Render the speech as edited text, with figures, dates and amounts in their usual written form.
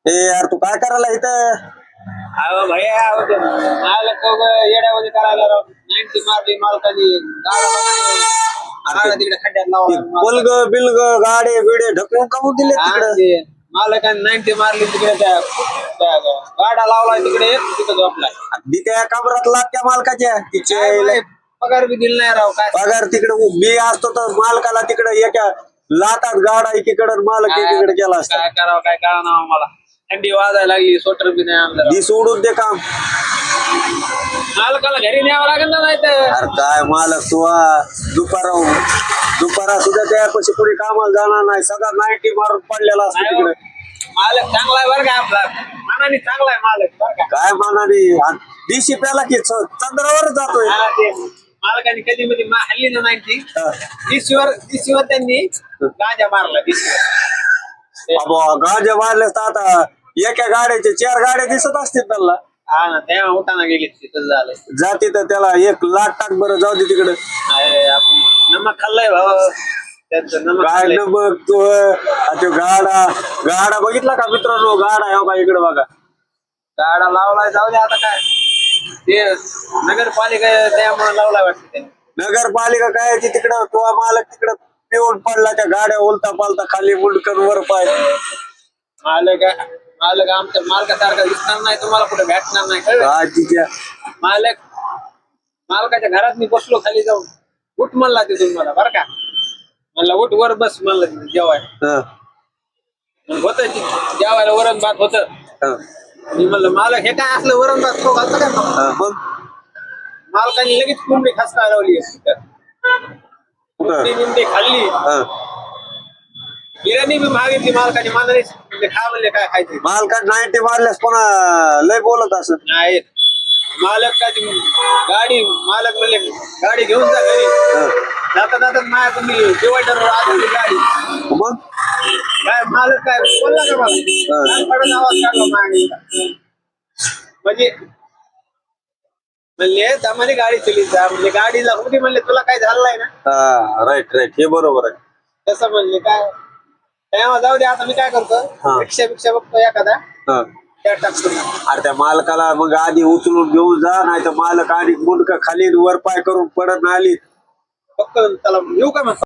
ए यार तू काय करायला इथं? अहो भैया मालक येड्यामध्ये करायला राव 90 मारली मालकानी गाडा तिकडे खड्ड्यात लावला पुलग बिलग गाडे बिडे ढकलून कामून दिले तिकडे. मालकाने 90 मारली तिकडे त्या गाडा लावलाय तिकडे तिथं झोपलाय. अगदी त्या कमरात लागत्या मालकाच्या तिचे पगार बी दिला नाही राव काय पगार तिकडे मी असतो तर मालकाला तिकडे एका लातात गाडा एकीकडे मालक एकीकडे केला असता. काय करावं काय कळा ना मला थंडी वाजायला लागली स्वेटर बी नाही आणलं दी सोडून दे काम. मालकाला घरी न्यावं लागेल ना नाही तर अरे काय मालक तू दुपारा सुद्धा त्यापाशी पुढे कामाला जाणार नाही सगळा 90 मारून पडलेला असतो तिकडे. मालक चांगला आहे बरं का आपला मनाने चांगला आहे मालक बरं का काय मानाने दिशी प्याला की चंद्रावर जातोय. मालकाने कधी मध्ये हल्ली ना 90 दिशीवर त्यांनी गांजा मारला दिशीवर. गांजा मारले तर आता एका गाड्याचे 4 गाड्या दिसत असतील त्यांना. हा ना तेव्हा उठाना गेली तिथं झालं जाती तर त्याला 1 लाख टाक बरं जाऊ दे तिकडे. आपण नमक खाल्लंय भाऊ त्यांचं नमक काय खाल्लंय. न बघ तू गाडा बघितला का मित्रांनो? गाडा हो का इकडे बघा. गाडा लावलाय जाऊ दे आता काय ते नगरपालिका त्यामुळे लावलाय वाटतं त्यांनी. नगरपालिका काय ती तिकडं तो मालक तिकडं पिऊन पडला त्या गाड्या उलटा पालता खाली मुंडकन वर पाय. मालक आमच्या मालकासारखा दिसणार नाही तुम्हाला कुठे भेटणार नाही कळलं. काय तिच्या मालकाच्या घरात मी बसलो खाली जाऊन उठ म्हणला तिथून मला बरं का म्हणलं उठ वर बस म्हणलं तिथे जेवायला होत जेवायला वरण भात होत. मी म्हणलं मालक हे काय असलं वरण भात तो घालतं काय मग मालकाने लगेच कोंबडी खसका लावली कोंबडी खाल्ली बिर्याणी बी मागितली मालकाने मानाने खा म्हणले काय खायचं मालकात 90 मारल्यास पुन्हा लय बोलत असत नाही. मालक काय मालक म्हणले गाडी घेऊन जा घरी जाता जातात माझ्या तुम्ही डिवायडर आली गाडी. मग काय मालक काय बोलला का मला आवाज काढला माझ्या म्हणजे म्हणले त्यामध्ये गाडी चली जा म्हणजे गाडीला होती म्हणले तुला काय झालं नाही ना. राईट हे बरोबर आहे. तसं म्हणले काय तेव्हा जाऊ दे आता मी काय करतो रिक्षा बघतो एखादा त्या टाकतो. अरे त्या मालकाला मग आधी उचलून घेऊन जा नाही तर मालक आणि मुंडक खाली वर पाय करून पडत आली फक्त त्याला येऊ का मग